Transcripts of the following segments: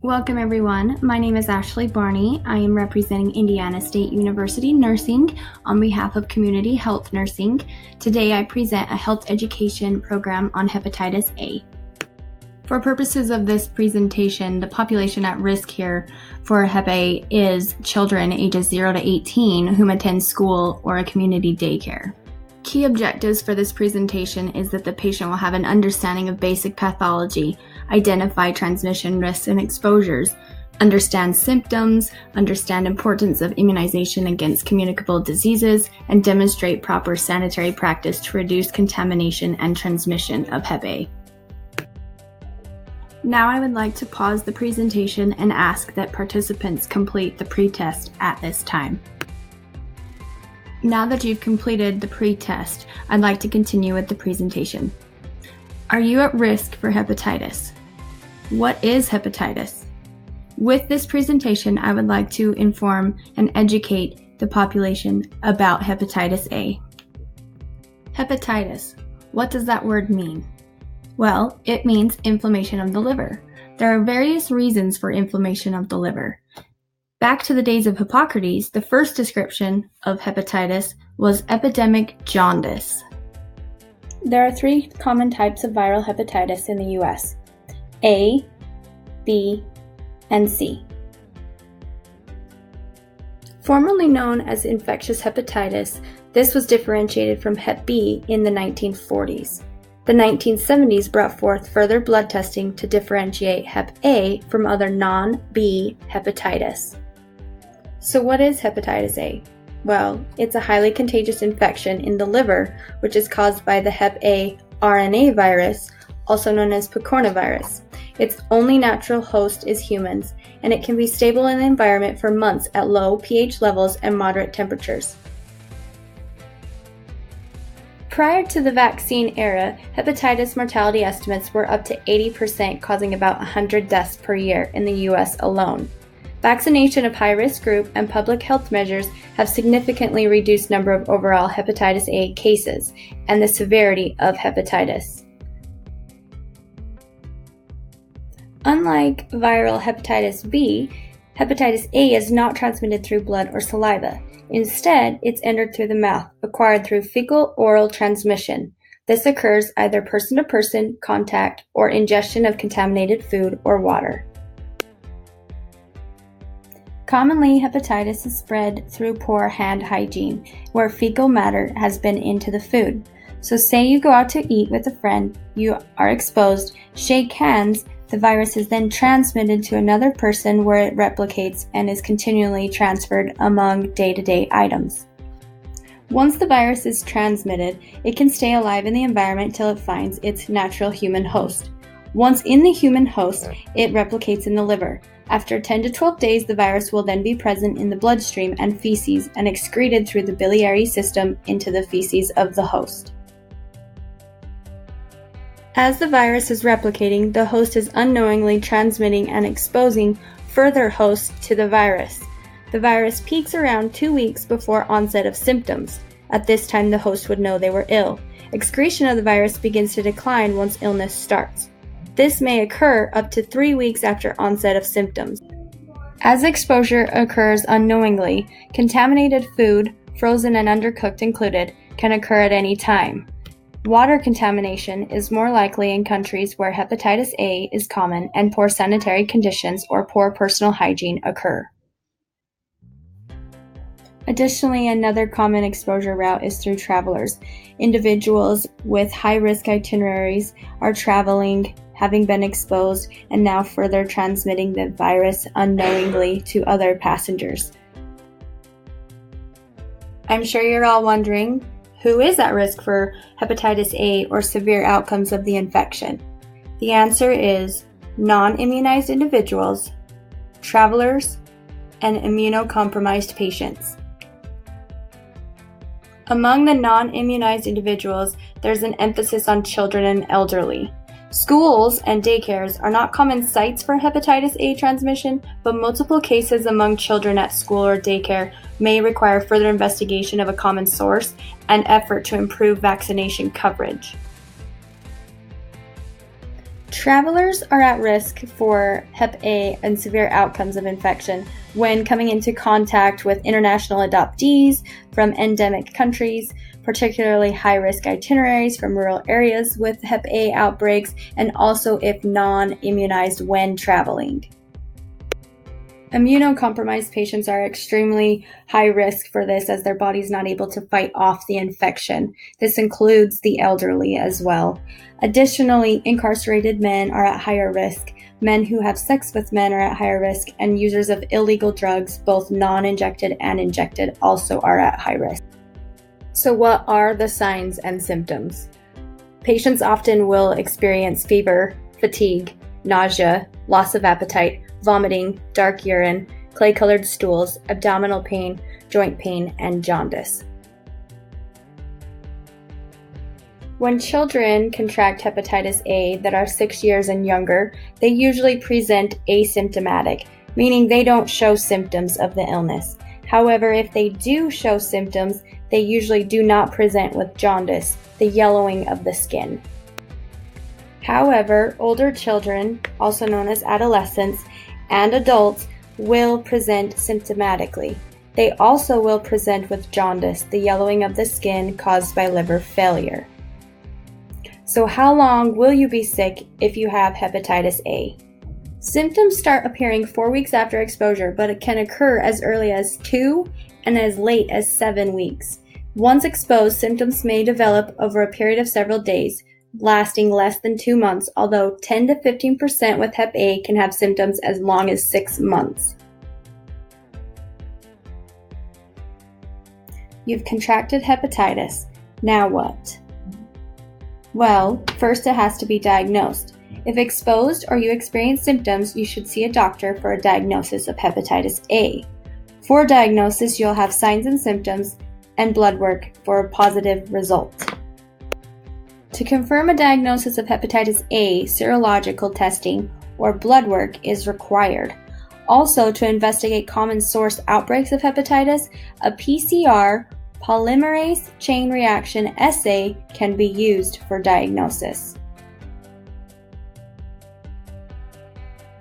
Welcome everyone. My name is Ashley Barney. I am representing Indiana State University Nursing on behalf of Community Health Nursing. Today I present a health education program on hepatitis A. For purposes of this presentation, the population at risk here for Hep A is children ages 0 to 18 whom attend school or a community daycare. Key objectives for this presentation is that the patient will have an understanding of basic pathology, identify transmission risks and exposures, understand symptoms, understand importance of immunization against communicable diseases, and demonstrate proper sanitary practice to reduce contamination and transmission of Hep A. Now I would like to pause the presentation and ask that participants complete the pretest at this time. Now that you've completed the pretest, I'd like to continue with the presentation. Are you at risk for hepatitis? What is hepatitis? With this presentation, I would like to inform and educate the population about hepatitis A. Hepatitis. What does that word mean? Well, it means inflammation of the liver. There are various reasons for inflammation of the liver. Back to the days of Hippocrates, the first description of hepatitis was epidemic jaundice. There are 3 common types of viral hepatitis in the U.S. A, B, and C. Formerly known as infectious hepatitis, this was differentiated from Hep B in the 1940s. The 1970s brought forth further blood testing to differentiate Hep A from other non-B hepatitis. So what is hepatitis A? Well, it's a highly contagious infection in the liver, which is caused by the Hep A RNA virus, also known as picornavirus. Its only natural host is humans, and it can be stable in the environment for months at low pH levels and moderate temperatures. Prior to the vaccine era, hepatitis mortality estimates were up to 80%, causing about 100 deaths per year in the U.S. alone. Vaccination of high-risk group and public health measures have significantly reduced number of overall hepatitis A cases and the severity of hepatitis. Unlike viral hepatitis B, hepatitis A is not transmitted through blood or saliva. Instead, it's entered through the mouth, acquired through fecal-oral transmission. This occurs either person-to-person contact or ingestion of contaminated food or water. Commonly, hepatitis is spread through poor hand hygiene, where fecal matter has been into the food. So say you go out to eat with a friend, you are exposed, shake hands, the virus is then transmitted to another person where it replicates and is continually transferred among day-to-day items. Once the virus is transmitted, it can stay alive in the environment till it finds its natural human host. Once in the human host, it replicates in the liver. After 10 to 12 days, the virus will then be present in the bloodstream and feces and excreted through the biliary system into the feces of the host. As the virus is replicating, the host is unknowingly transmitting and exposing further hosts to the virus. The virus peaks around 2 weeks before onset of symptoms. At this time, the host would know they were ill. Excretion of the virus begins to decline once illness starts. This may occur up to 3 weeks after onset of symptoms. As exposure occurs unknowingly, contaminated food, frozen and undercooked included, can occur at any time. Water contamination is more likely in countries where hepatitis A is common and poor sanitary conditions or poor personal hygiene occur. Additionally, another common exposure route is through travelers. Individuals with high-risk itineraries are traveling, having been exposed, and now further transmitting the virus unknowingly to other passengers. I'm sure you're all wondering, who is at risk for hepatitis A or severe outcomes of the infection? The answer is non-immunized individuals, travelers, and immunocompromised patients. Among the non-immunized individuals, there's an emphasis on children and elderly. Schools and daycares are not common sites for hepatitis A transmission, but multiple cases among children at school or daycare may require further investigation of a common source and effort to improve vaccination coverage. Travelers are at risk for Hep A and severe outcomes of infection when coming into contact with international adoptees from endemic countries, particularly high-risk itineraries from rural areas with Hep A outbreaks, and also if non-immunized when traveling. Immunocompromised patients are extremely high risk for this as their body's not able to fight off the infection. This includes the elderly as well. Additionally, incarcerated men are at higher risk. Men who have sex with men are at higher risk, and users of illegal drugs, both non-injected and injected, also are at high risk. So what are the signs and symptoms? Patients often will experience fever, fatigue, nausea, loss of appetite, vomiting, dark urine, clay-colored stools, abdominal pain, joint pain, and jaundice. When children contract hepatitis A that are 6 years and younger, they usually present asymptomatic, meaning they don't show symptoms of the illness. However, if they do show symptoms, they usually do not present with jaundice, the yellowing of the skin. However, older children, also known as adolescents, and adults will present symptomatically. They also will present with jaundice, the yellowing of the skin caused by liver failure. So how long will you be sick if you have hepatitis A? Symptoms start appearing 4 weeks after exposure, but it can occur as early as 2 and as late as 7 weeks. Once exposed, symptoms may develop over a period of several days, lasting less than 2 months, although 10 to 15% with Hep A can have symptoms as long as 6 months. You've contracted hepatitis. Now what? Well, first it has to be diagnosed. If exposed or you experience symptoms, you should see a doctor for a diagnosis of hepatitis A. For diagnosis, you'll have signs and symptoms and blood work for a positive result. To confirm a diagnosis of hepatitis A, serological testing or blood work is required. Also, to investigate common source outbreaks of hepatitis, a PCR, polymerase chain reaction assay, can be used for diagnosis.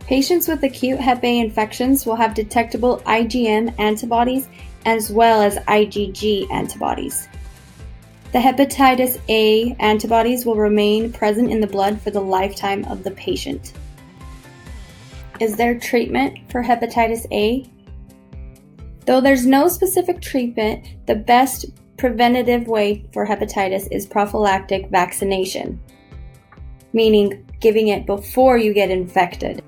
Patients with acute Hep A infections will have detectable IgM antibodies as well as IgG antibodies. The hepatitis A antibodies will remain present in the blood for the lifetime of the patient. Is there treatment for hepatitis A? Though there's no specific treatment, the best preventative way for hepatitis is prophylactic vaccination, meaning giving it before you get infected.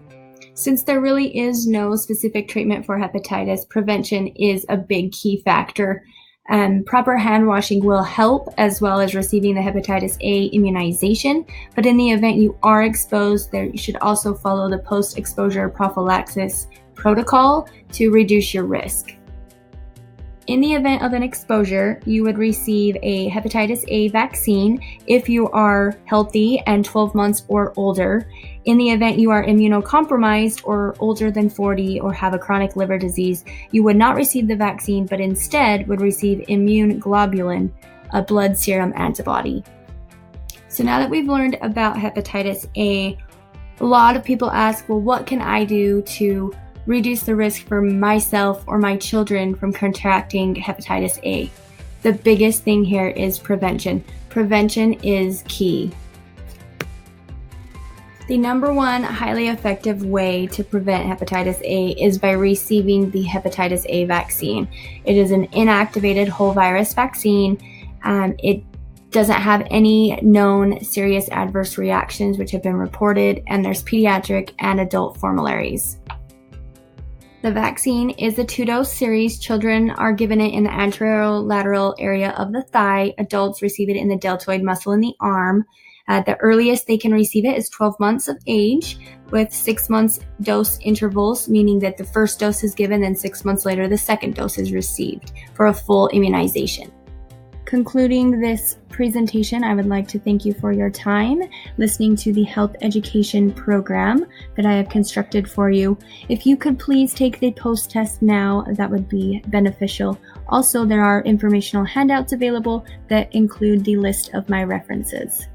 Since there really is no specific treatment for hepatitis, prevention is a big key factor. Proper hand washing will help, as well as receiving the hepatitis A immunization. But in the event you are exposed, you should also follow the post-exposure prophylaxis protocol to reduce your risk. In the event of an exposure, you would receive a hepatitis A vaccine if you are healthy and 12 months or older. In the event you are immunocompromised or older than 40 or have a chronic liver disease, you would not receive the vaccine, but instead would receive immune globulin, a blood serum antibody. So now that we've learned about hepatitis A, a lot of people ask, well, what can I do to reduce the risk for myself or my children from contracting hepatitis A? The biggest thing here is prevention. Prevention is key. The number one highly effective way to prevent hepatitis A is by receiving the hepatitis A vaccine. It is an inactivated whole virus vaccine. It doesn't have any known serious adverse reactions which have been reported, and there's pediatric and adult formularies. The vaccine is a 2-dose series. Children are given it in the anterolateral area of the thigh. Adults receive it in the deltoid muscle in the arm. The earliest they can receive it is 12 months of age with 6 months dose intervals, meaning that the first dose is given, then 6 months later the second dose is received for a full immunization. Concluding this presentation, I would like to thank you for your time listening to the health education program that I have constructed for you. If you could please take the post-test now, that would be beneficial. Also, there are informational handouts available that include the list of my references.